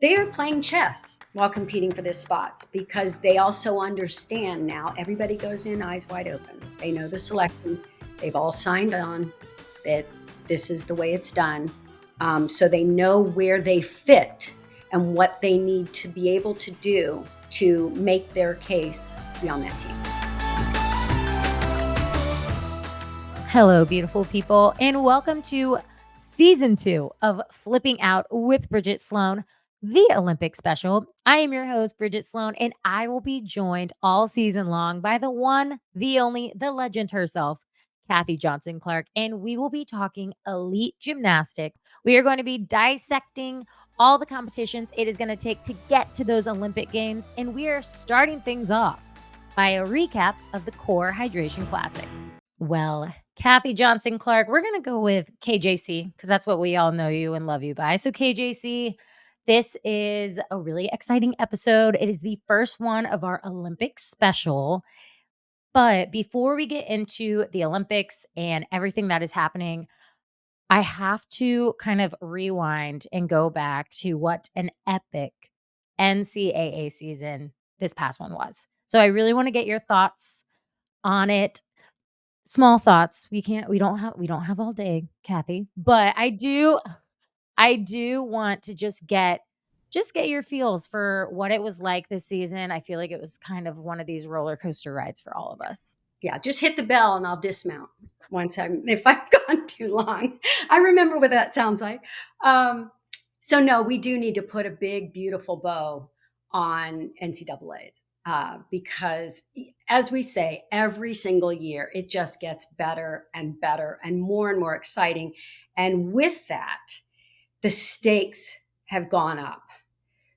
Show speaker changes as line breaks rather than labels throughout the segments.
They are playing chess while competing for these spots because they also understand now everybody goes in eyes wide open. They know the selection. They've all signed on that this is the way it's done. So they know where they fit and what they need to be able to do to make their case to be on that team.
Hello, beautiful people, and welcome to season 2 of Flipping Out with Bridget Sloan, the Olympic special. I am your host, Bridget Sloan, and I will be joined all season long by the one, the only, the legend herself, Kathy Johnson Clark, and we will be talking elite gymnastics. We are going to be dissecting all the competitions it is going to take to get to those Olympic Games, and we are starting things off by a recap of the Core Hydration Classic. Well, Kathy Johnson Clark, we're going to go with KJC because that's what we all know you and love you by. So, KJC, this is a really exciting episode. It is the first one of our Olympic special. But before we get into the Olympics and everything that is happening, I have to kind of rewind and go back to what an epic NCAA season this past one was. So, I really want to get your thoughts on it. Small thoughts. We don't have all day, Kathy, but I do want to just get your feels for what it was like this season. I feel like it was kind of one of these roller coaster rides for all of us.
Yeah, just hit the bell and I'll dismount if I've gone too long. I remember what that sounds like. So no, we do need to put a big, beautiful bow on NCAA because, as we say, every single year it just gets better and better and more exciting. And with that, the stakes have gone up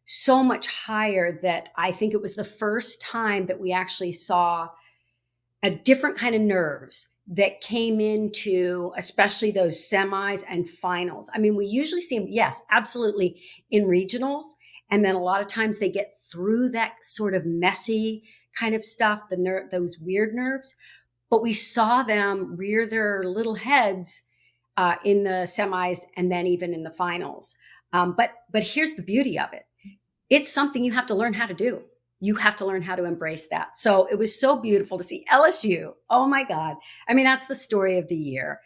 so much higher that I think it was the first time that we actually saw a different kind of nerves that came into especially those semis and finals. I mean, we usually see them, yes, absolutely, in regionals. And then a lot of times they get through that sort of messy kind of stuff, those weird nerves. But we saw them rear their little heads in the semis and then even in the finals. But here's the beauty of it. It's something you have to learn how to do. You have to learn how to embrace that. So it was so beautiful to see LSU. Oh my God. I mean, that's the story of the year.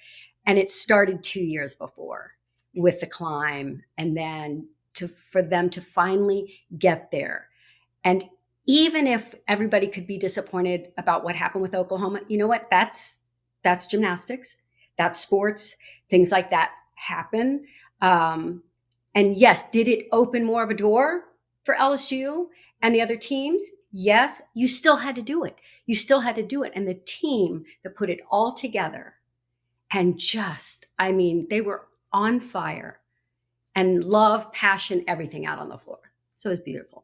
And it started 2 years before with the climb and then for them to finally get there. And even if everybody could be disappointed about what happened with Oklahoma, you know what? That's gymnastics. That's sports. Things like that happen. And yes, did it open more of a door for LSU and the other teams? Yes, you still had to do it. You still had to do it. And the team that put it all together and they were on fire and love, passion, everything out on the floor. So it was beautiful.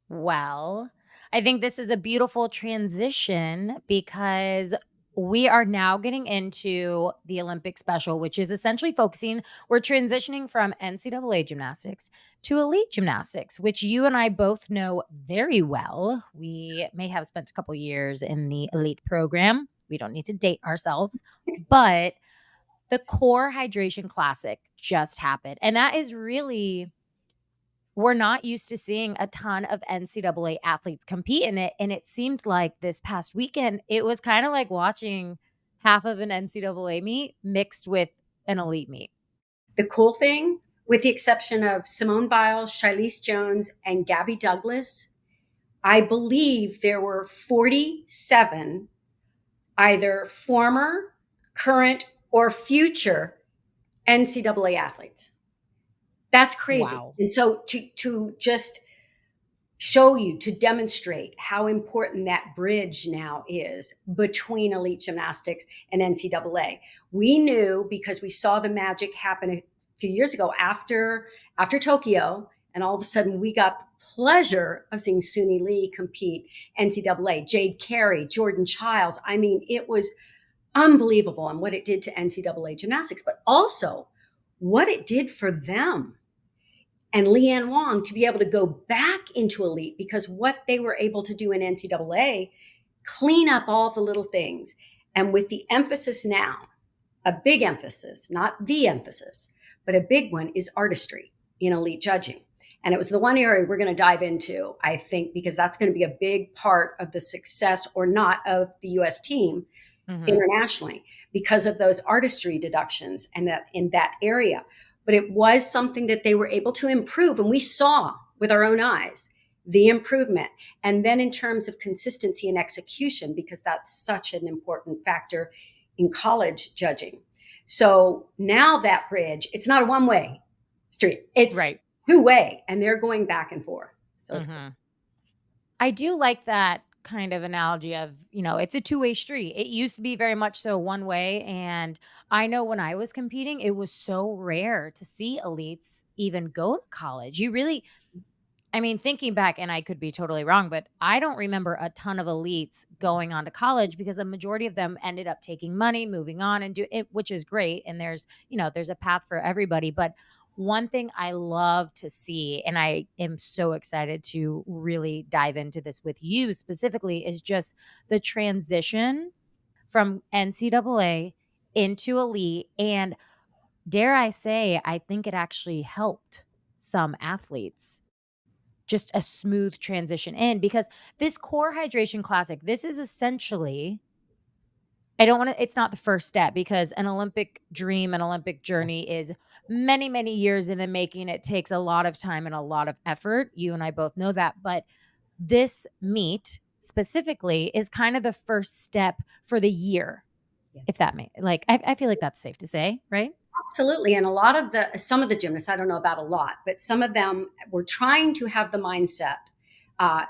Well, I think this is a beautiful transition because we are now getting into the Olympic special, which is essentially we're transitioning from NCAA gymnastics to elite gymnastics, which you and I both know very well. We may have spent a couple years in the elite program. We don't need to date ourselves, but the Core Hydration Classic just happened. And that is really, we're not used to seeing a ton of NCAA athletes compete in it. And it seemed like this past weekend, it was kind of like watching half of an NCAA meet mixed with an elite meet.
The cool thing, with the exception of Simone Biles, Shilese Jones, and Gabby Douglas, I believe there were 47 either former, current, or future NCAA athletes. That's crazy.
Wow.
And so to just show you, to demonstrate how important that bridge now is between elite gymnastics and NCAA. We knew because we saw the magic happen a few years ago after Tokyo, and all of a sudden we got the pleasure of seeing Suni Lee compete NCAA, Jade Carey, Jordan Childs. I mean, it was unbelievable and what it did to NCAA gymnastics, but also what it did for them and Leanne Wong to be able to go back into elite, because what they were able to do in NCAA, clean up all the little things. And with the emphasis now, a big emphasis, not the emphasis, but a big one, is artistry in elite judging. And it was the one area we're going to dive into, I think, because that's going to be a big part of the success or not of the US team
Mhm.
internationally because of those artistry deductions and that in that area. But it was something that they were able to improve. And we saw with our own eyes the improvement. And then in terms of consistency and execution, because that's such an important factor in college judging. So now that bridge, it's not a one way street, it's
Right.
two way, and they're going back and forth. So it's cool.
Mhm. I do like that kind of analogy of, it's a two-way street. It used to be very much so one way, and I know when I was competing, it was so rare to see elites even go to college. You really I mean, thinking back, and I could be totally wrong, but I don't remember a ton of elites going on to college because a majority of them ended up taking money, moving on and do it, which is great. And there's a path for everybody. But one thing I love to see, and I am so excited to really dive into this with you specifically, is just the transition from NCAA into elite. And dare I say, I think it actually helped some athletes just a smooth transition in because this core hydration classic, this is essentially I don't wanna it's not the first step because an Olympic dream, an Olympic journey is many, many years in the making. It takes a lot of time and a lot of effort. You and I both know that, but this meet specifically is kind of the first step for the year, if
Yes.
that may like, I feel like that's safe to say, right?
Absolutely. And a lot of some of the gymnasts, I don't know about a lot, but some of them were trying to have the mindset uh,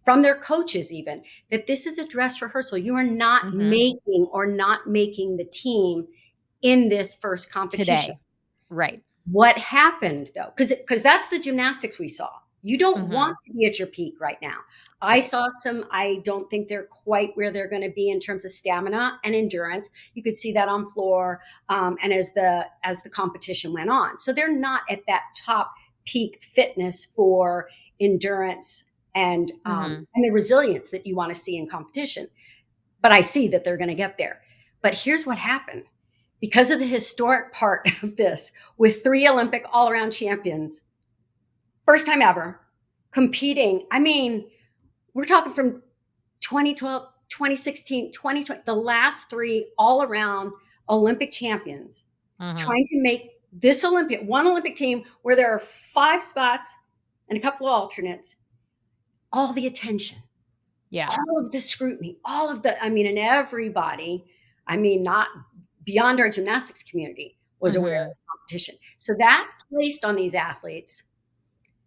from their coaches, even that this is a dress rehearsal. You are not
Mhm.
making the team in this first competition.
Today. Right.
What happened though? Because that's the gymnastics we saw. You don't want
Mhm.
to be at your peak right now. I
Right.
saw some, I don't think they're quite where they're going to be in terms of stamina and endurance. You could see that on floor, and as the competition went on. So they're not at that top peak fitness for endurance
Mhm.
and the resilience that you want to see in competition. But I see that they're going to get there. But here's what happened because of the historic part of this with three Olympic all around champions, first time ever competing. I mean, we're talking from 2012, 2016, 2020, the last three all around Olympic champions
Mhm.
trying to make this one Olympic team where there are five spots and a couple of alternates, all the attention,
Yeah.
all of the scrutiny, I mean, and everybody, I mean, not beyond our gymnastics community was aware of
Mhm.
the competition. So that placed on these athletes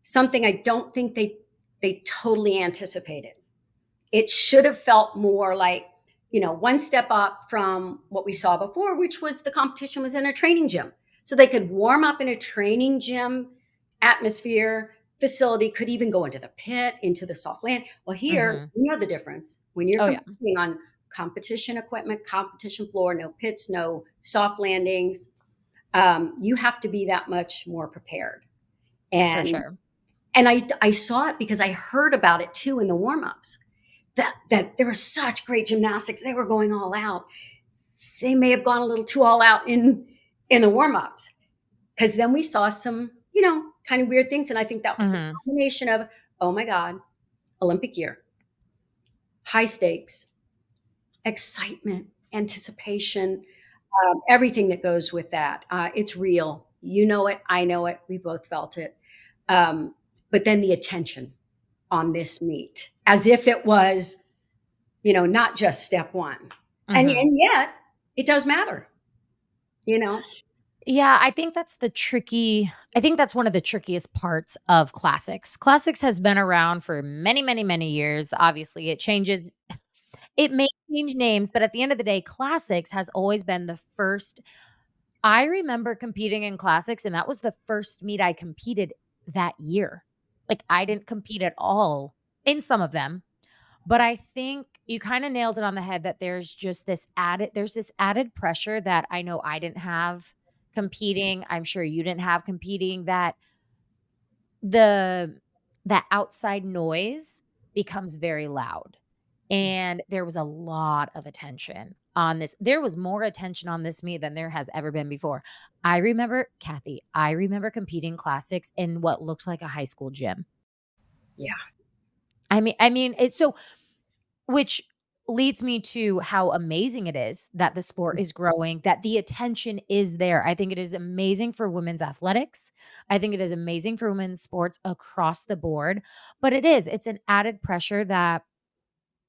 something I don't think they totally anticipated. It should have felt more like, one step up from what we saw before, which was the competition was in a training gym. So they could warm up in a training gym atmosphere, facility, could even go into the pit, into the soft land. Well, here,
Mhm.
you know the difference. When you're
Oh, yeah,
competing on competition equipment, competition floor, no pits, no soft landings, you have to be that much more prepared.
for
And
sure.
I saw it because I heard about it too in the warm-ups that there was such great gymnastics. They were going all out. They may have gone a little too all out in the warm-ups because then we saw some, kind of weird things. And I think that was the
Mhm.
combination of, oh my God, Olympic year, high stakes, excitement, anticipation, everything that goes with that. It's real. You know it. I know it. We both felt it. Um, but then the attention on this meet, as if it was, not just step one.
Mhm.
And yet it does matter, you know?
Yeah, I think that's one of the trickiest parts of classics. Classics has been around for many, many, many years. Obviously, it may change names, but at the end of the day, classics has always been the first. I remember competing in classics, and that was the first meet I competed that year. Like, I didn't compete at all in some of them. But I think you kinda nailed it on the head that there's this added pressure that I know I didn't have competing, I'm sure you didn't have competing, the that outside noise becomes very loud,
Yeah.
and there was a lot of attention, on this. There was more attention on this meet than there has ever been before. I remember competing classics in what looks like a high school gym.
Yeah.
I mean, it's so which leads me to how amazing it is that the sport is growing, that the attention is there. I think it is amazing for women's athletics. I think it is amazing for women's sports across the board, but it's an added pressure that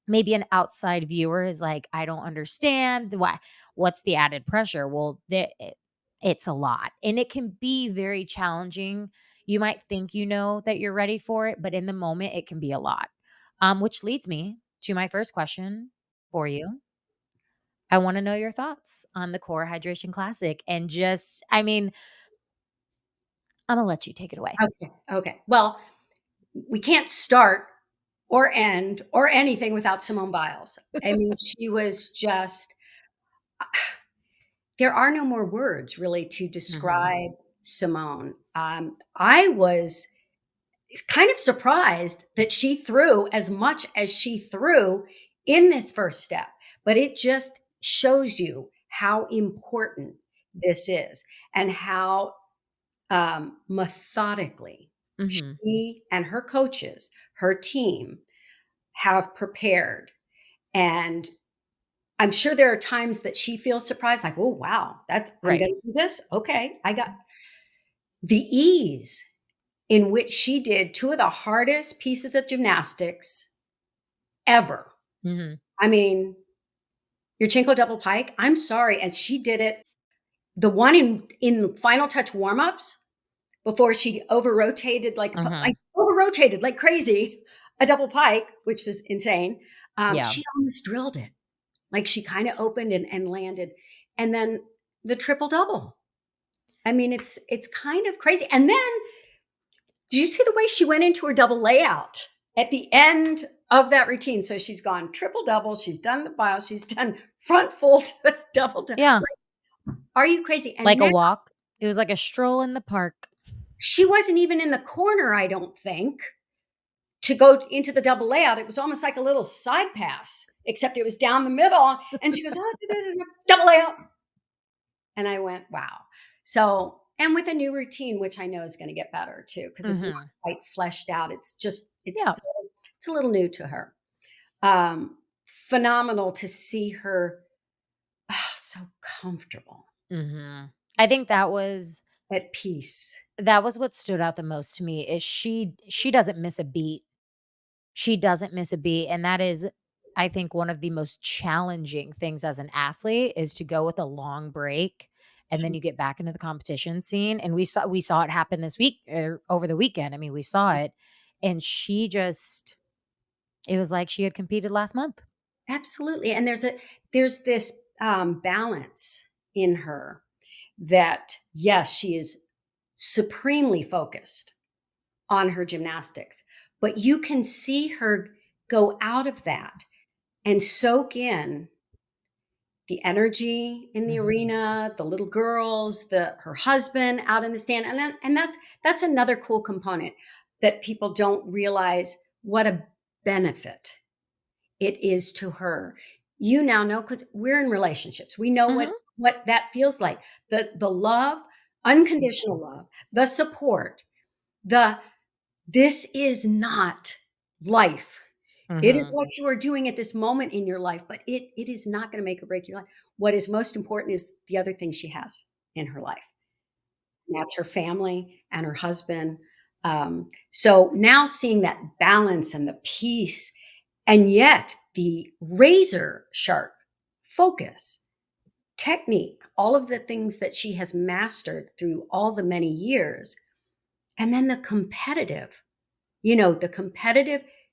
maybe an outside viewer is like, "I don't understand why what's the added pressure?" Well, it's a lot, and it can be very challenging. You might think you know that you're ready for it, but in the moment, it can be a lot. Which leads me to my first question for you. I wanna know your thoughts on the Core Hydration Classic and just I mean, Imma let you take it away.
Okay. Okay. Well, we can't start or end or anything without Simone Biles. I mean, she was just there are no more words really to
Mhm.
describe Simone. I was kind of surprised that she threw as much as she threw in this first step, but it just shows you how important this is and how methodically
Mhm.
she and her coaches, her team, have prepared. And I'm sure there are times that she feels surprised, like, "Oh, wow, that's I'm
Right.
gonna do this? Okay, I got" the ease in which she did 2 of the hardest pieces of gymnastics ever.
Mhm.
I mean, your Chinko double pike, I'm sorry, and she did it the one in final touch warm-ups before she over-rotated like
Mhm.
over-rotated like crazy, a double pike, which was insane.
Yeah.
She almost drilled it. Like, she kinda opened and landed, and then the triple double. I mean, it's kind of crazy, and then did you see the way she went into her double layout at the end of that routine? So she's gone triple double, she's done the bio, she's done front full double dou
Yeah.
are you crazy? And
Like a
now
walk. It was like a stroll in the park.
she wasn't even in the corner, I don't think, to go into the double layout. It was almost like a little side pass, except it was down the middle, and she goes, "Oh, da, da, da, da, double layout." And I went, "Wow." So, and with a new routine, which I know is gonna get better too, because it's not
Mhm.
quite fleshed out.
Yeah.
It's a little new to her. Um, Phenomenal to see her, so comfortable,
Mhm. I
so
think
at peace.
that was what stood out the most to me is she doesn't miss a beat. She doesn't miss a beat, and that is, I think, one of the most challenging things as an athlete is to go with a long break, and then you get back into the competition scene, and we saw it happen this week or over the weekend. I mean, we saw it, and she just it was like she had competed last month.
Absolutely, and there's this, balance in her that, yes, she is supremely focused on her gymnastics, but you can see her go out of that and soak in the energy in the
Mhm.
arena, the little girls, the her husband out in the stand, and that's another cool component that people don't realize what a benefit it is to her. You now know because we're in relationships. We know
Mhm.
what that feels like. The love, unconditional love, the support, the this is not life. It is
Mhm.
what you are doing at this moment in your life, but it is not gonna make or break your life. What is most important is the other things she has in her life, and that's her family and her husband. So now seeing that balance and the peace, and yet the razor sharp focus, technique, all of the things that she has mastered through all the many years, and then the competitive,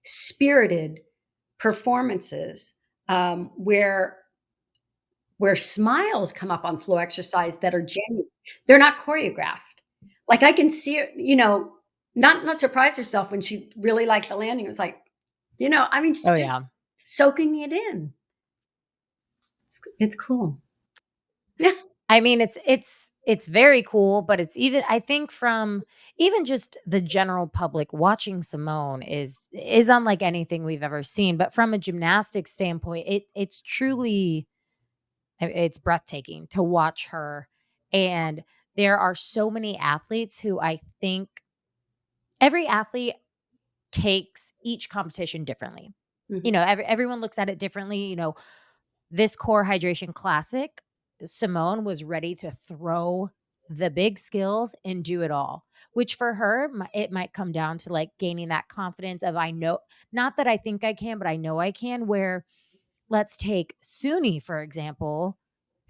spirited performances, where smiles come up on flow exercise that are genuine. They're not choreographed. Like, I can see it, not surprise herself when she really liked the landing. It was like, I mean, she's
Oh,
just
yeah.
soaking it in. It's cool. Yeah.
I mean, it's very cool, but it's even I think from even just the general public watching Simone is unlike anything we've ever seen, but from a gymnastics standpoint, it's truly It's breathtaking to watch her, and there are so many athletes who I think every athlete takes each competition differently.
Mhm,
Everyone looks at it differently. This core hydration classic, Simone was ready to throw the big skills and do it all, which for her, it might come down to like gaining that confidence of I know, not that I think I can, but I know I can. Where let's take Suni, for example,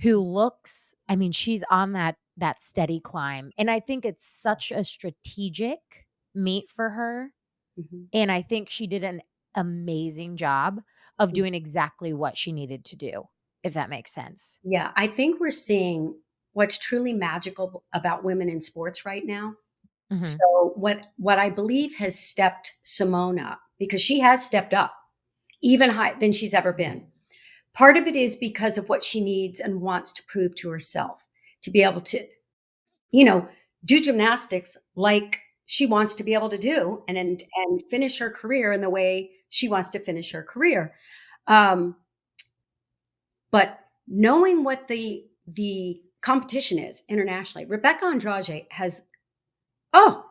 who looks, I mean, she's on that steady climb. And I think it's such a strategic meet for her,
mhm,
and I think she did an amazing job of
mhm.
doing exactly what she needed to do, if that makes sense.
Yeah, I think we're seeing what's truly magical about women in sports right now.
Mhm.
So what I believe has stepped Simone up, because she has stepped up even higher than she's ever been. Part of it is because of what she needs and wants to prove to herself, to be able to, you know, do gymnastics like she wants to be able to do, and finish her career in the way she wants to finish her career. Um, but knowing what the competition is internationally, Rebecca Andrade has, oh,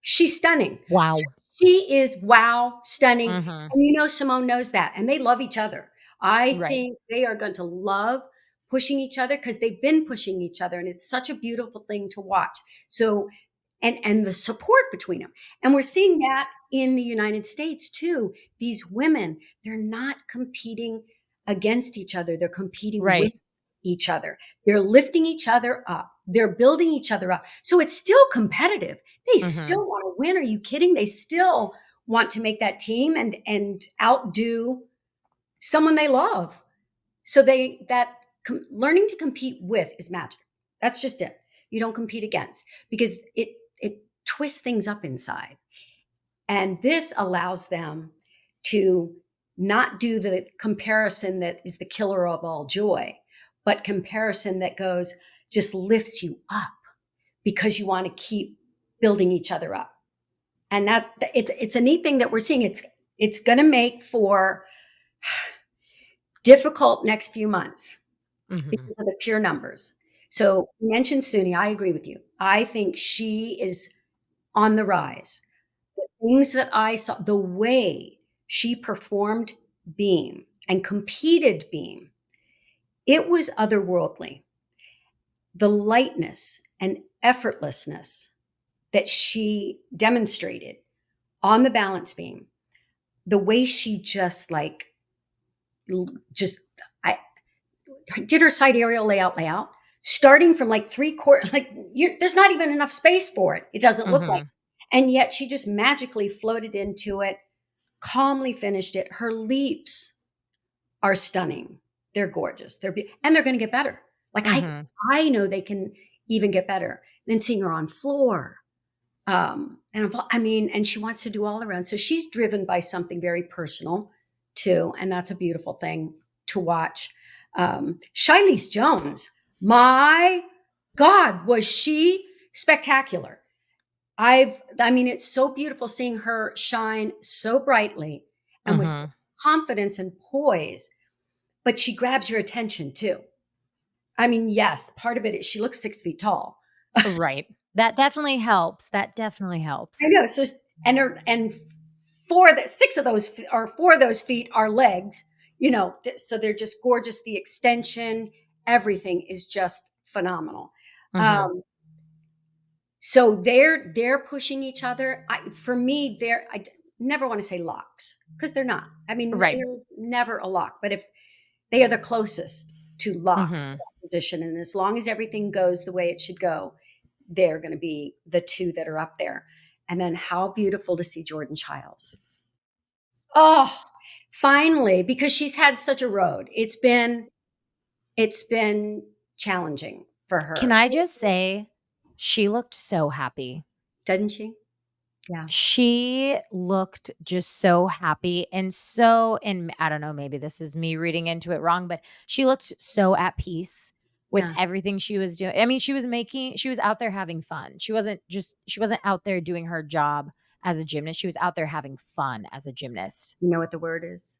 she's stunning.
Wow.
She is, wow, stunning,
Mhm.
and Simone knows that, and they love each other. I
Right.
think they are going to love pushing each other because 'cause they've been pushing each other, and it's such a beautiful thing to watch. So, and the support between them, and we're seeing that in the United States too. These women, they're not competing against each other, they're competing with
Right.
each other. They're lifting each other up, they're building each other up. So it's still competitive. They
Mhm.
still wanna win, are you kidding? They still want to make that team and outdo someone they love. So learning to compete with is magic. That's just it. You don't compete against, because it twists things up inside. And this allows them to not do the comparison that is the killer of all joy, but comparison that goes, just lifts you up because you want to keep building each other up. And it's a neat thing that we're seeing. It's going to make for difficult next few months
Mhm.
because of the pure numbers. So you mentioned Suni. I agree with you. I think she is on the rise. The things that I saw, the way she performed beam and competed beam, it was otherworldly. The lightness and effortlessness that she demonstrated on the balance beam, the way she just like just I did her side aerial layout, starting from like three quarter, like there's not even enough space for it. It doesn't look like,
Mhm.
and yet she just magically floated into it, calmly finished it. Her leaps are stunning. They're gorgeous. And they're going to get better. Like
Mhm.
I know they can even get better. Then seeing her on floor, I mean, and she wants to do all around. So she's driven by something very personal too, and that's a beautiful thing to watch. Shiley's Jones, my God, was she spectacular? I mean, it's so beautiful seeing her shine so brightly and with such
Mhm.
confidence and poise, but she grabs your attention too. I mean, yes, part of it is she looks 6 feet tall.
Right. That definitely helps. That definitely
I
helps.
know, it's just, and four that six of those or four of those feet are legs, so they're just gorgeous. The extension, everything is just phenomenal.
Mhm.
Um, so they're pushing each other. For me, never want to say locks because they're not. I mean,
Right.
there's never a lock, but if they are the closest to locks in
Mhm.
that position, and as long as everything goes the way it should go, they're going to be the two that are up there. And then how beautiful to see Jordan Childs. Oh, finally, because she's had such a road. It's been challenging for
Can
her,
I just say she looked so happy.
doesn't she? Yeah,
She looked just so happy and I don't know, maybe this is me reading into it wrong, but she looked so at peace with
yeah.
everything she was doing. I mean, she was out there having fun. She wasn't out there doing her job as a gymnast. She was out there having fun as a gymnast.
You know what the word is?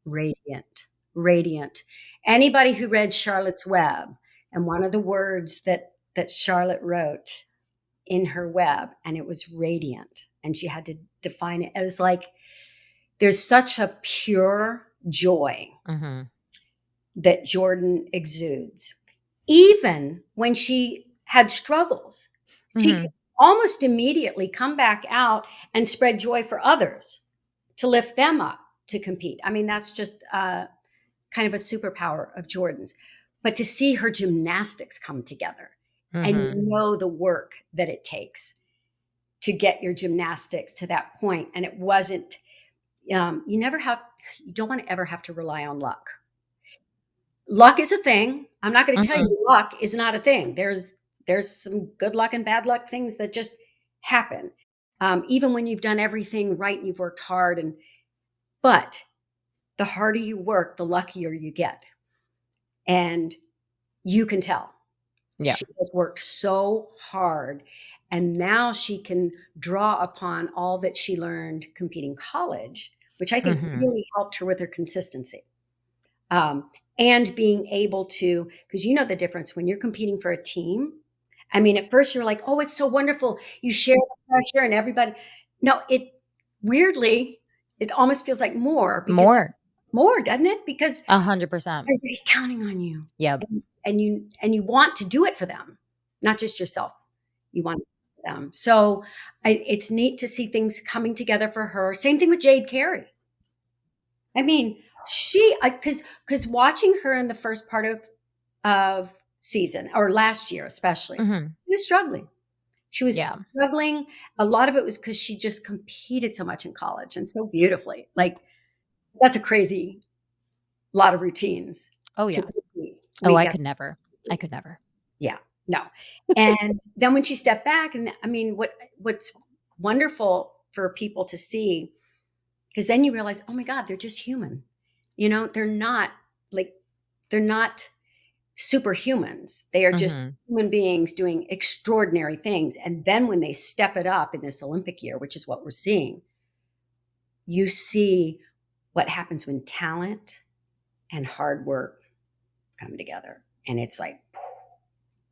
Radiant. radiant. Anybody who read Charlotte's Web, and one of the words that Charlotte wrote in her web, and it was radiant, and she had to define it. It was like there's such a pure joy
Mhm.
that Jordan exudes. Even when she had struggles, she could
Mhm.
almost immediately come back out and spread joy for others to lift them up to compete. I mean, that's just kind of a superpower of Jordan's. But to see her gymnastics come together and
Mhm.
the work that it takes to get your gymnastics to that point, and it wasn't. You don't want to ever have to rely on luck. Luck is a thing. I'm not going to tell
Mhm.
you luck is not a thing. There's some good luck and bad luck things that just happen. Even when you've done everything right and you've worked hard, but the harder you work, the luckier you get. And you can tell
Yeah.
she has worked so hard, and now she can draw upon all that she learned competing college, which I think
Mhm.
really helped her with her consistency. And being able to, because you know the difference when you're competing for a team. I mean, at first you're like, oh, it's so wonderful. You share the pressure and everybody. No, weirdly, it almost feels like
More.
more, doesn't it? Because
100%.
everybody's counting on you,
Yep.
and you want to do it for them, not just yourself. You want it for them. So it's neat to see things coming together for her. Same thing with Jade Carey. I mean, because watching her in the first part of season or last year, especially,
Mhm.
she was struggling. She was
Yeah.
struggling. A lot of it was because she just competed so much in college and so beautifully. Like that's a crazy lot of routines
Oh,
to
yeah.
compete
Oh,
week
I
after
could never. I
week.
could never.
Yeah, no. And then when she stepped back, and I mean, what's wonderful for people to see, because then you realize, oh my God, they're just human. They're not like they're not superhumans. They are just
Mhm.
human beings doing extraordinary things. And then when they step it up in this Olympic year, which is what we're seeing, you see what happens when talent and hard work come together. And it's like,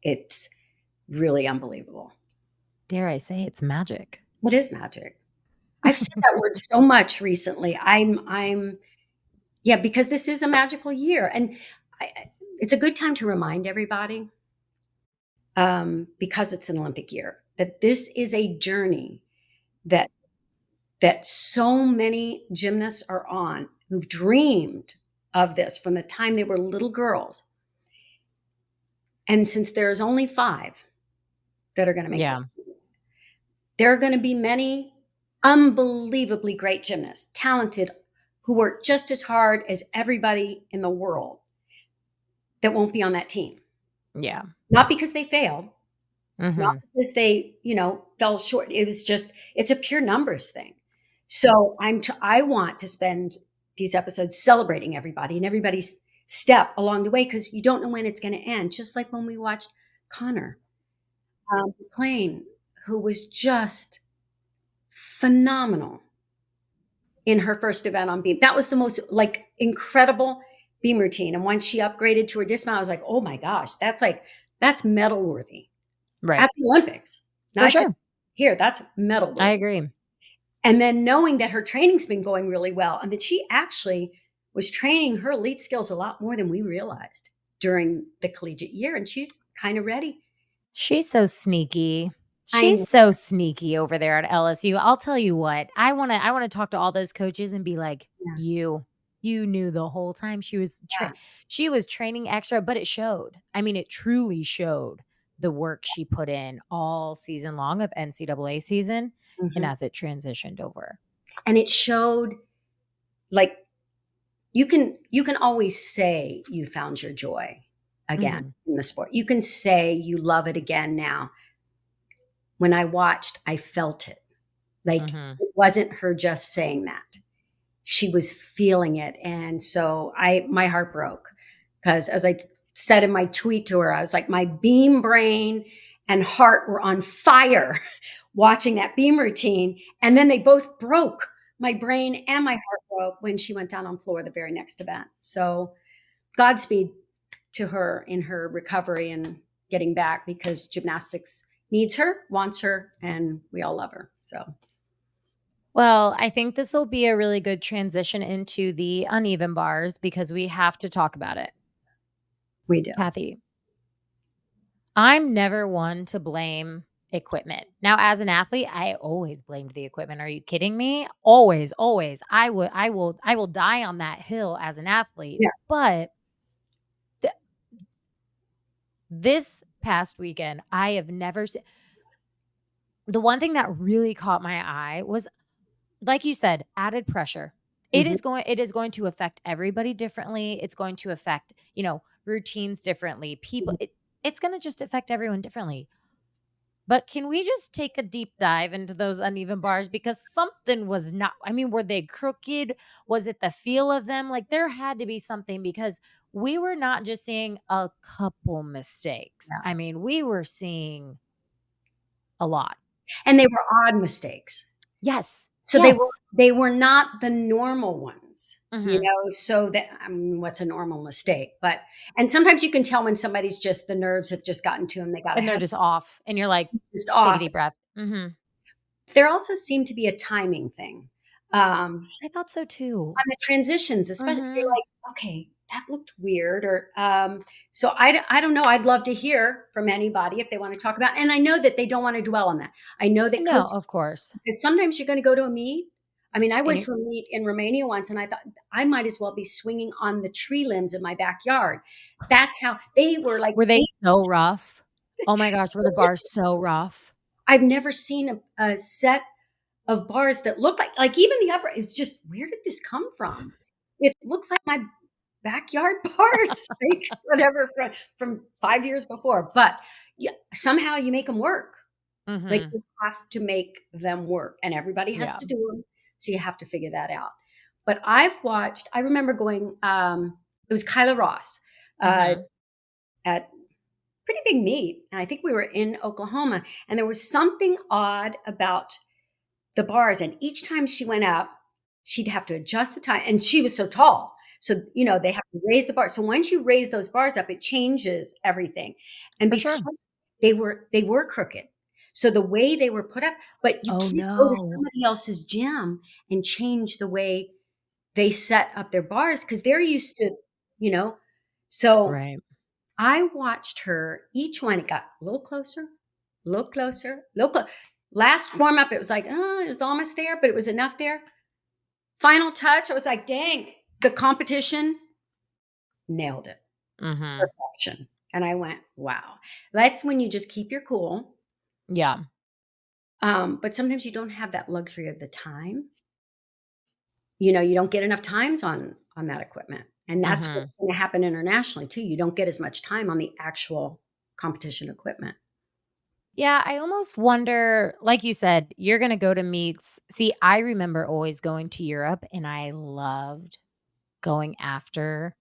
it's really unbelievable.
Dare I say it's magic.
What is magic? I've said that word so much recently. Yeah, because this is a magical year. And it's a good time to remind everybody, because it's an Olympic year, that this is a journey that so many gymnasts are on who've dreamed of this from the time they were little girls. And since there's only 5 that are going to make
Yeah.
this, there are going to be many unbelievably great gymnasts, talented, who work just as hard as everybody in the world that won't be on that team.
Yeah.
Not because they failed, not
Mhm.
because they, fell short. It's a pure numbers thing. So I want to spend these episodes celebrating everybody and everybody's step along the way, because you don't know when it's going to end. Just like when we watched Connor McLean, who was just phenomenal in her first event on beam. That was the most like incredible beam routine. And once she upgraded to her dismount, I was like, oh my gosh, that's medal worthy
Right.
at the Olympics,
For
not just
sure.
here. That's medal
I
worthy.
agree.
And then knowing that her training's been going really well, and that she actually was training her elite skills a lot more than we realized during the collegiate year. And she's kind of ready.
She's so sneaky.
I
She's
know.
so sneaky over there at LSU. I'll tell you what, I wanna talk to all those coaches and be like,
Yeah.
You knew the whole time
Yeah.
she was training extra, but it showed. I mean, it truly showed the work she put in all season long of NCAA season and
Mhm.
as it transitioned over.
And it showed, like, you can always say you found your joy again
Mhm.
in the sport. You can say you love it again now. When I watched, I felt it. Like
Mhm.
it wasn't her just saying that. She was feeling it. And so my heart broke, because as I said in my tweet to her, I was like, my beam brain and heart were on fire watching that beam routine. And then they both broke my brain and my heart broke when she went down on floor the very next event. So Godspeed to her in her recovery and getting back because gymnastics needs her, wants her, and we all love her. So
Well, I think this will be a really good transition into the uneven bars because we have to talk about it.
we do.
Kathy, I'm never one to blame equipment. Now, as an athlete, I always blamed the equipment. Are you kidding me? Always, always. I will die on that hill as an athlete.
Yeah.
But th- this past weekend, I have never seen the one thing that really caught my eye was, like you said, added pressure.
Mhm.
It is going to affect everybody differently. It's going to affect, routines differently.
Mhm.
It's going to just affect everyone differently. But can we just take a deep dive into those uneven bars because something was not, I mean, were they crooked? Was it the feel of them? Like there had to be something because we were not just seeing a couple mistakes.
Yeah.
I mean, we were seeing a lot.
And they were odd mistakes.
Yes.
So
Yes.
they were not the normal ones,
Mhm.
so that I mean, what's a normal mistake? But and sometimes you can tell when somebody's just the nerves have just gotten to them, they gotta
And they're
have
just off, and you're like,
just
"Take a
off.
deep breath." Mhm.
There also seemed to be a timing thing.
I thought so too.
On the transitions, especially you're
Mhm.
like, "Okay, that looked weird," or, so I don't know, I'd love to hear from anybody if they wanna talk about and I know that they don't wanna dwell on that. I know that
No,
coaches
of course.
because sometimes you're gonna go to a meet. I mean, I
And
went
you
to a meet in Romania once, and I thought, I might as well be swinging on the tree limbs in my backyard. That's how they were like,
were they
they
so rough? Oh my gosh, were the
was just
bars so rough?
I've never seen a set of bars that look like even the upper it's just, where did this come from? It looks like my backyard bars, like, whatever from 5 years before, but, yeah, somehow you make them work. Like,
Mhm.
you have to make them work, and everybody has
Yeah.
to do them, so you have to figure that out. But I remember going, it was Kyla Ross, uh,
Mhm.
at pretty big meet, and I think we were in Oklahoma, and there was something odd about the bars, and each time she went up, she'd have to adjust the time, and she was so tall. So, they have to raise the bar. So once you raise those bars up, it changes everything. And
For sure.
because they were crooked. So the way they were put up, but you
Oh,
can't go to
no.
somebody else's gym and change the way they set up their bars because they're used to, you know. So
Right.
I watched her each one, it got a little closer, a little closer, a little last warm up, it was like, "Oh, it was almost there, but it was enough there." Final touch, I was like, "Dang, the competition nailed it.
Mhm.
Perfection." And I went, "Wow." That's when you just keep your cool.
Yeah.
But sometimes you don't have that luxury of the time. You don't get enough times on that equipment. And that's
Mhm.
what's gonna happen internationally too. You don't get as much time on the actual competition equipment.
Yeah, I almost wonder, like you said, you're gonna go to meets. See, I remember always going to Europe, and I loved going after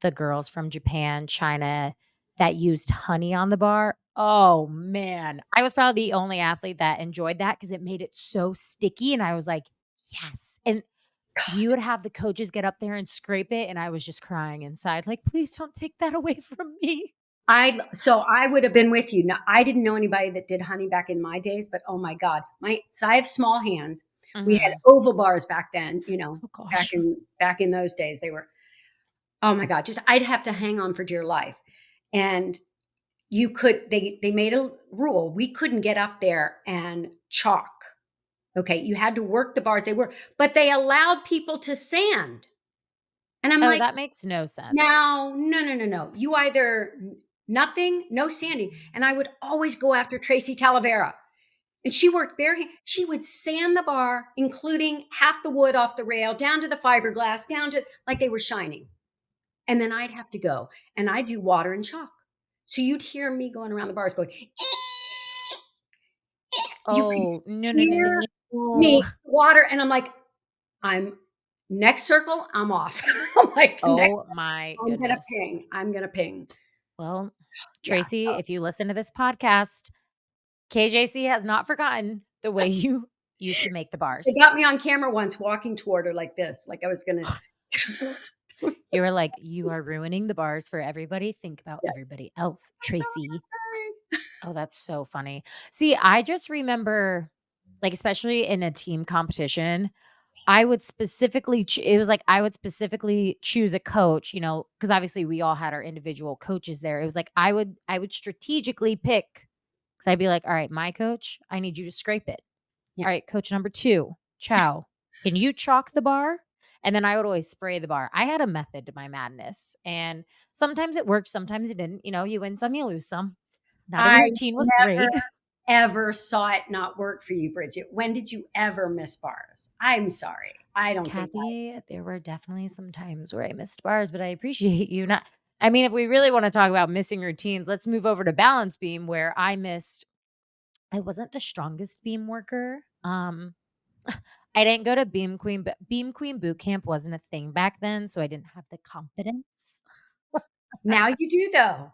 the girls from Japan, China that used honey on the bar. Oh, man. I was probably the only athlete that enjoyed that because it made it so sticky, and I was like, "Yes." And you would have the coaches get up there and scrape it, and I was just crying inside, like, "Please don't take that away from me."
I would have been with you. Now, I didn't know anybody that did honey back in my days, but oh my god, I have small hands. We had
Mhm.
oval bars back then,
Oh
back
gosh.
in those days, they were oh my god, just I'd have to hang on for dear life. And they made a rule. We couldn't get up there and chalk. Okay, you had to work the bars. But they allowed people to sand. And I'm
Oh,
like,
that makes no sense.
"No, no, no, no, no. You either nothing, no sanding." And I would always go after Tracy Talavera. And she worked bare hand. She would sand the bar, including half the wood off the rail, down to the fiberglass, down to like they were shining. And then I'd have to go and I'd do water and chalk. So you'd hear me going around the bars going, you could
Oh, no, no, no, no,
hear
no.
me water. And I'm like, I'm next circle, I'm off. I'm like, next,
Oh my
I'm going to
goodness.
ping. I'm going to ping.
Well,
Yeah.
Tracy, if you listen to this podcast, KJC has not forgotten the way you used to make the
They
bars.
got me on camera once walking toward her like this, like I was gonna.
You were like, "You are ruining the bars for everybody. Think about
Yes.
everybody else,
I'm sorry,
Tracy."
I'm sorry.
Oh, that's so funny. See, I just remember, like, especially in a team competition, I would specifically it was like I would specifically choose a coach, because obviously we all had our individual coaches there. It was like I would strategically pick, because 'cause I'd be like, "All right, my coach, I need you to scrape it.
Yeah.
All right, coach number 2, Chow, can you chalk the bar?" And then I would always spray the bar. I had a method to my madness, and sometimes it worked, sometimes it didn't. You win some, you lose some. Not every
I
routine was
never
great.
ever saw it not work for you, Bridget. When did you ever miss bars? I'm sorry. I don't think that.
Kathy, there were definitely some times where I missed bars, but I appreciate you not. I mean, if we really want to talk about missing routines, let's move over to balance beam where I wasn't the strongest beam worker. I didn't go to beam queen, but beam queen boot camp wasn't a thing back then, so I didn't have the confidence.
Now you do though.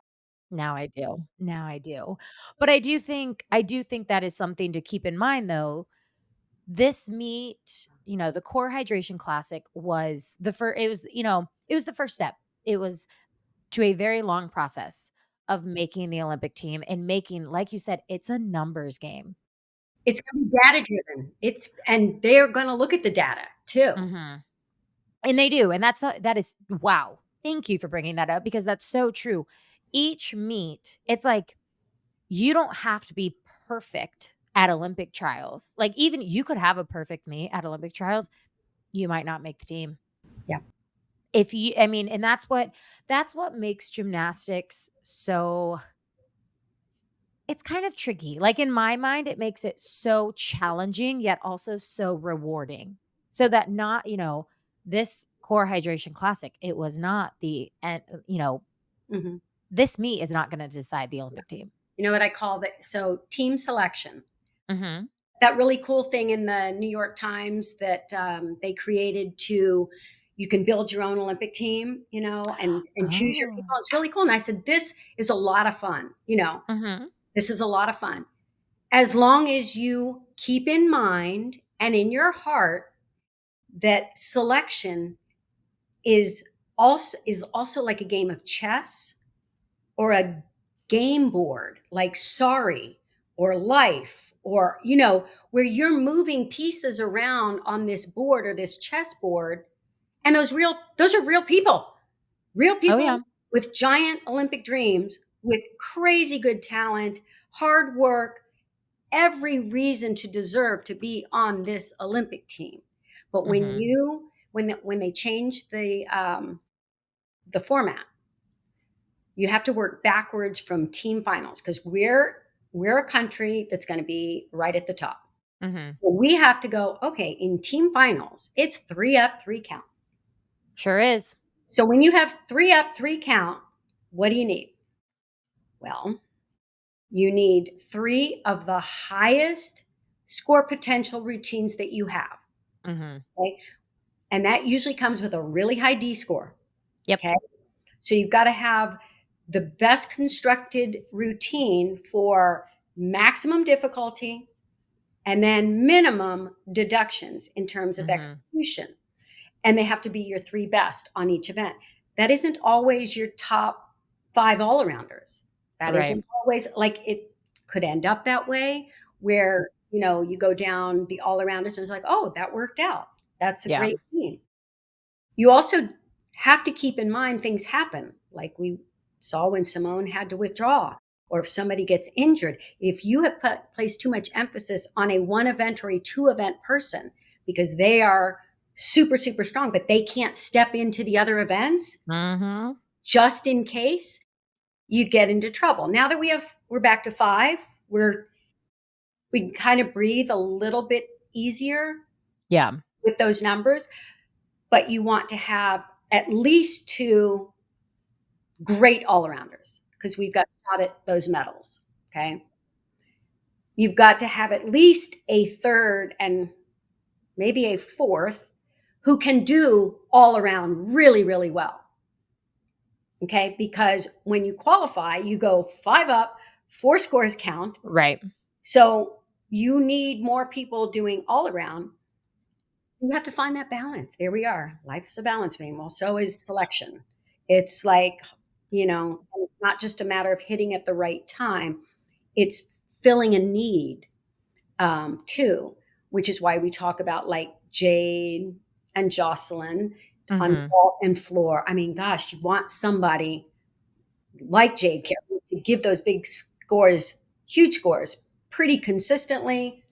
Now I do. Now I do. But I do think that is something to keep in mind though. This meet, the core hydration classic was the first it was the first step. It was to a very long process of making the Olympic team and making, like you said, it's a numbers game.
It's gonna be data driven. And they're gonna look at the data too.
Mhm. And they do, and that is wow. Thank you for bringing that up because that's so true. Each meet, it's like you don't have to be perfect at Olympic trials. Like even you could have a perfect meet at Olympic trials, you might not make the team.
Yeah.
If you I mean, and that's what makes gymnastics so it's kind of tricky. Like in my mind, it makes it so challenging yet also so rewarding. So that not, this core hydration classic, it was not the and
Mhm.
this meet is not going to decide the
Yeah.
Olympic team.
You know what I call that? So team selection.
Mhm.
That really cool thing in the New York Times that they created to you can build your own Olympic team, and choose your
Oh.
people. It's really cool. And I said, this is a lot of fun.
Mhm.
This is a lot of fun. As long as you keep in mind and in your heart that selection is also like a game of chess or a game board like Sorry or Life or where you're moving pieces around on this board or this chessboard, and those are real
Oh
people
yeah.
with giant Olympic dreams, with crazy good talent, hard work, every reason to deserve to be on this Olympic team. But
Mhm.
when they change the format, you have to work backwards from team finals because we're a country that's going to be right at the top.
Mhm.
So we have to go, okay, in team finals, it's 3 up, 3 count.
Sure is.
So when you have 3 up, 3 count, what do you need? Well, you need three of the highest score potential routines that you have.
Mhm.
Okay. And that usually comes with a really high D score.
Yep.
Okay. So you've got to have the best constructed routine for maximum difficulty and then minimum deductions in terms of
Mhm.
execution. And they have to be your three best on each event. That isn't always your top five all arounders. That
Right.
isn't always like it could end up that way where, you go down the all arounders and it's like, oh, that worked out. That's a
Yeah.
great team. You also have to keep in mind things happen, like we saw when Simone had to withdraw, or if somebody gets injured. If you have placed too much emphasis on a one event or a two event person because they are super, super strong, but they can't step into the other events
Mhm.
just in case, you get into trouble. Now that we're back to five, we can kind of breathe a little bit easier
Yeah.
with those numbers, but you want to have at least two great all arounders because we've got shot at those medals. Okay. You've got to have at least a third and maybe a fourth who can do all around really, really well. Okay. Because when you qualify, you go 5 up, 4 scores count.
Right.
So you need more people doing all around. You have to find that balance. There we are. Life is a balance beam. Well, so is selection. It's like, and it's not just a matter of hitting at the right time, it's filling a need too, which is why we talk about like Jade and Jocelyn on
Mhm.
vault and floor. I mean, gosh, you want somebody like Jade Carey to give those big scores, huge scores, pretty consistently,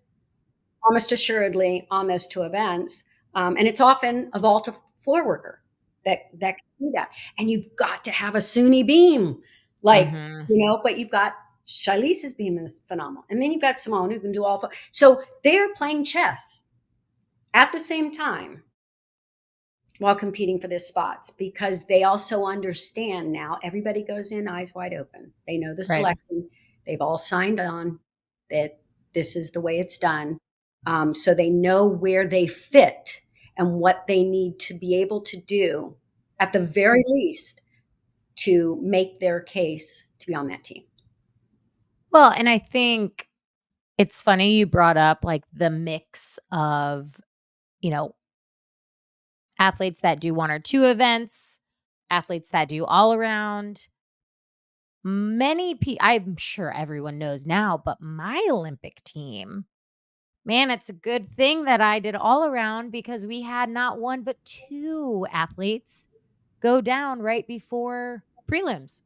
almost assuredly on those two events. And it's often a vault of floor worker that can do that. And you've got to have a SUNY beam, like,
Mhm.
but you've got Shalice's beam is phenomenal. And then you've got Simone who can do all. So they're playing chess at the same time while competing for these spots because they also understand now everybody goes in eyes wide open. They know the
Right.
selection. They've all signed on that this is the way it's done. So they know where they fit and what they need to be able to do at the very least to make their case to be on that team.
Well, and I think it's funny you brought up, like, the mix of, you know, athletes that do 1 or 2 events, athletes that do all around. I'm sure everyone knows now, but my Olympic team, man, it's a good thing that I did all around because we had not 1 but 2 athletes go down right before prelims.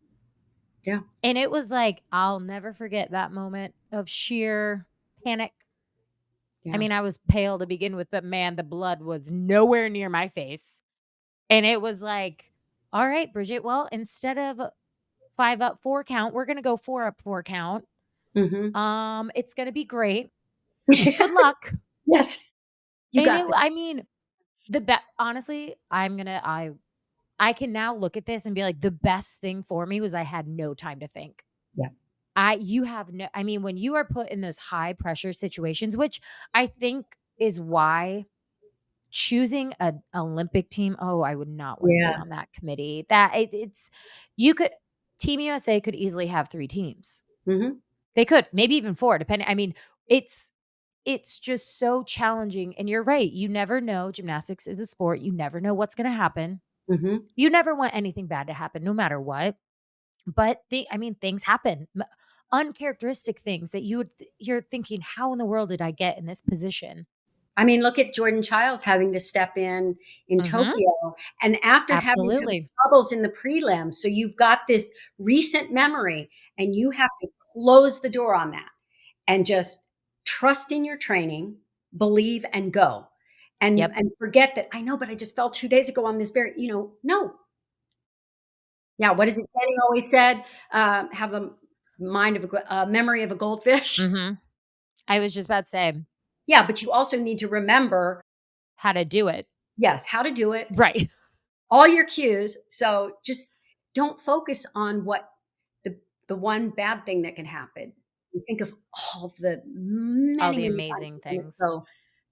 Yeah.
And it was like, I'll never forget that moment of sheer panic. I
Yeah.
mean, I was pale to begin with, but man, the blood was nowhere near my face. And it was like, all right, Bridget, well, instead of 5 up 4 count, we're gonna go 4 up 4 count.
Hmm.
It's gonna be great. Good luck.
Yes. You
And
got this.
I mean, honestly, I can now look at this and be like, the best thing for me was I had no time to think.
Yeah.
I mean, when you are put in those high pressure situations, which I think is why choosing an Olympic team, oh, I would not wanna be
Yeah.
on that committee. That it's you could Team USA could easily have 3 teams.
Hmm.
They could, maybe even 4, depending. I mean, it's it's just so challenging, and you're right, you never know. Gymnastics is a sport, you never know what's gonna happen.
Hmm.
You never want anything bad to happen no matter what, but I mean, things happen. Uncharacteristic things that you're thinking, "How in the world did I get in this position?"
I mean, look at Jordan Childs having to step in
Mhm.
Tokyo, and after having some
Absolutely.
troubles in the prelims, so you've got this recent memory, and you have to close the door on that and just trust in your training, believe, and go, and
Yep.
and forget that, "I know, but I just fell 2 days ago on this very," no. Yeah, what is it Jenny always said? Have a memory of a goldfish.
Mhm. I was just about to say,
Yeah, but you also need to remember,
how to do it.
yes, how to do it,
Right.
all your cues. So just don't focus on what the one bad thing that can happen. You think of all the
All
many,
the
many times
amazing
you've done it
things.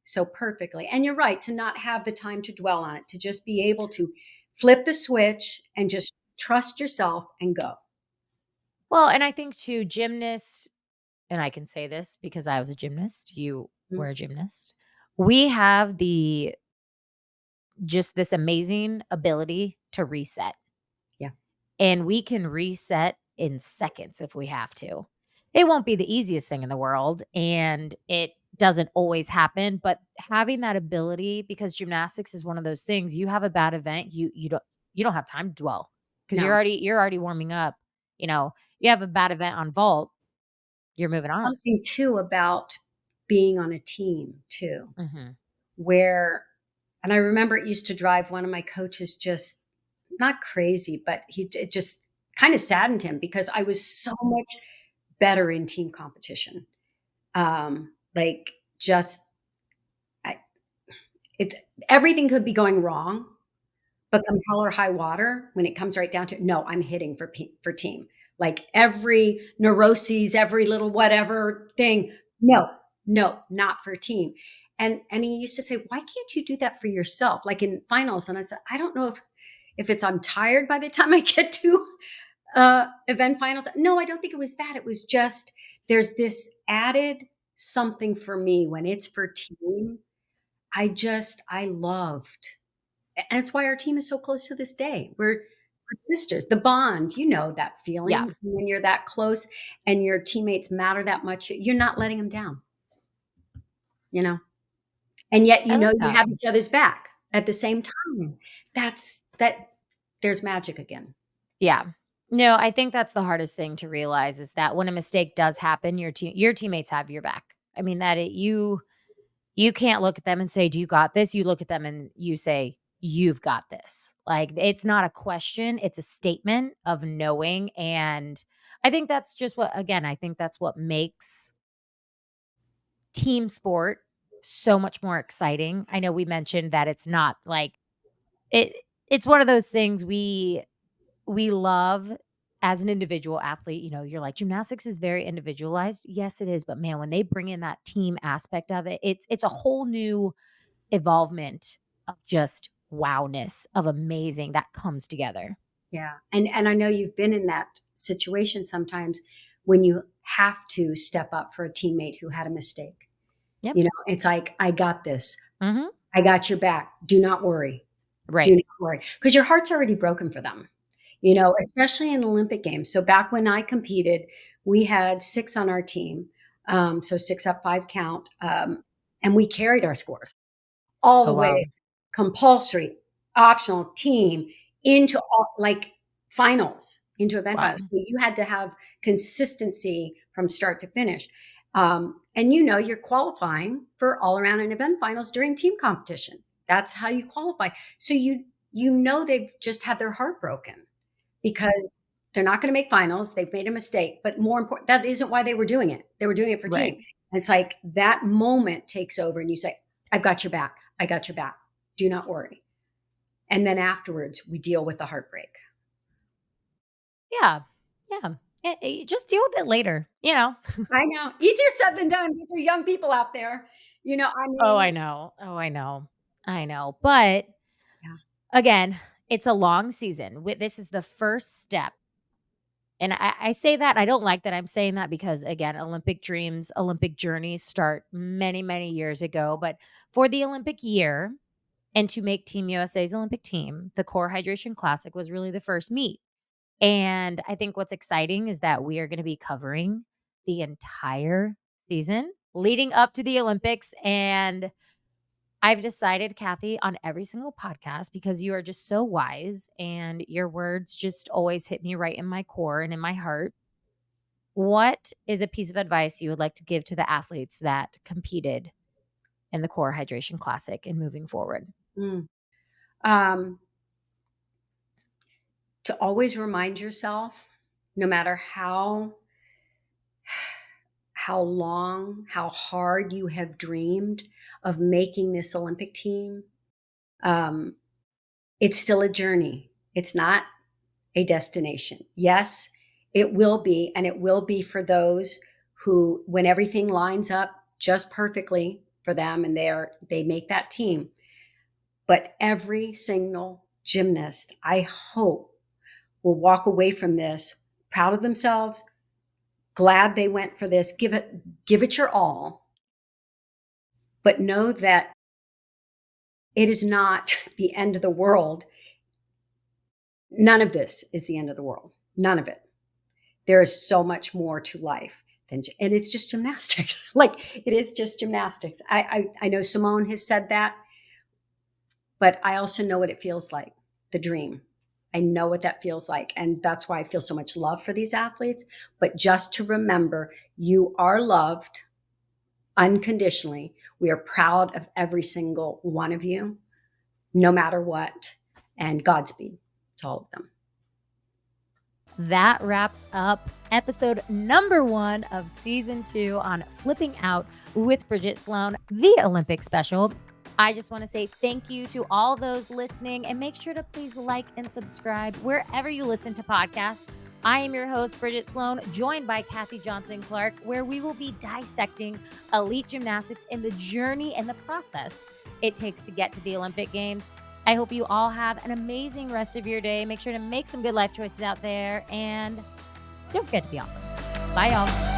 so perfectly. And you're right to not have the time to dwell on it, to just be able to flip the switch and just trust yourself and go.
Well, and I think too, gymnasts, and I can say this because I was a gymnast, you were
Mm,
a gymnast. We have just this amazing ability to reset.
yeah.
And we can reset in seconds if we have to. It won't be the easiest thing in the world, and it doesn't always happen, but having that ability, because gymnastics is one of those things, you have a bad event, you don't have time to dwell because
No.
you're already warming up. You have a bad event on vault, you're moving on.
Something too about being on a team too,
Mhm.
where and I remember it used to drive one of my coaches just not crazy, but it just kind of saddened him because I was so much better in team competition. Like just I, it everything could be going wrong, but come hell or high water, when it comes right down to it, no, I'm hitting for team. Like every neuroses, every little whatever thing, no, no, not for team. And he used to say, "Why can't you do that for yourself?" Like in finals, and I said, "I don't know if it's I'm tired by the time I get to event finals." No, I don't think it was that. It was just there's this added. something for me when it's for team. I loved, and it's why our team is so close to this day. We're sisters. The bond, that
Yeah,
feeling when you're that close and your teammates matter that much, you're not letting them down, you know? And yet,
I like
you
that.
have each other's back at the same time. There's magic again.
Yeah. No, I think that's the hardest thing to realize is that when a mistake does happen, your teammates have your back. I mean, you can't look at them and say, "Do you got this?" You look at them and you say, "You've got this." Like, it's not a question, it's a statement of knowing, and I think that's just what again, I think that's what makes team sport so much more exciting. I know we mentioned that it's not like it it's one of those things we love as an individual athlete. You're like, gymnastics is very individualized. Yes, it is, but man, when they bring in that team aspect of it, it's a whole new evolvement of just wowness of amazing that comes together.
Yeah. And I know you've been in that situation sometimes when you have to step up for a teammate who had a mistake.
Yep.
It's like, I got this.
Mhm.
I got your back. Do not worry. Do
Right.
not worry. Because your heart's already broken for them, especially in Olympic Games. So back when I competed, we had 6 on our team. So 6 up, 5 count. And we carried our scores all
Oh,
the
wow.
way, compulsory, optional, team, into all, like, finals, into event
Wow.
finals. So you had to have consistency from start to finish. And you're qualifying for all around and event finals during team competition. That's how you qualify. So they've just had their heart broken because they're not going to make finals. They've made a mistake, but more important, that isn't why they were doing it. They were doing it for team.
Right.
And it's like that moment takes over and you say, I've got your back. I got your back. Do not worry. And then afterwards, we deal with the heartbreak.
Yeah. Yeah. Just deal with it later.
I know. Easier said than done. These are young people out there. I
Oh,
mean,
I know. Oh, I know. I know. But
yeah.
again, it's a long season. This is the first step. And I say that, I don't like that I'm saying that because, again, Olympic dreams, Olympic journeys start many, many years ago. But for the Olympic year and to make Team USA's Olympic team, the Core Hydration Classic was really the first meet. And I think what's exciting is that we are going to be covering the entire season leading up to the Olympics. And I've decided, Kathy, on every single podcast, because you are just so wise and your words just always hit me right in my core and in my heart. What is a piece of advice you would like to give to the athletes that competed in the Core Hydration Classic and moving forward?
Mm. Um, to always remind yourself, no matter how long, how hard you have dreamed of making this Olympic team, um, it's still a journey. It's not a destination. Yes, it will be, and it will be for those who, when everything lines up just perfectly for them and they make that team. But every single gymnast, I hope, will walk away from this proud of themselves, glad they went for this, give it your all, but know that it is not the end of the world. None of this is the end of the world. None of it. There is so much more to life and it's just gymnastics. Like, it is just gymnastics. I know Simone has said that, but I also know what it feels like, the dream. I know what that feels like. And that's why I feel so much love for these athletes. But just to remember, you are loved unconditionally. We are proud of every single one of you, no matter what. And Godspeed to all of them.
That wraps up episode number 1 of season 2 on Flipping Out with Bridget Sloan, the Olympic special. I just want to say thank you to all those listening and make sure to please like and subscribe wherever you listen to podcasts. I am your host, Bridget Sloan, joined by Kathy Johnson Clark, where we will be dissecting elite gymnastics and the journey and the process it takes to get to the Olympic Games. I hope you all have an amazing rest of your day. Make sure to make some good life choices out there and don't forget to be awesome. Bye, y'all.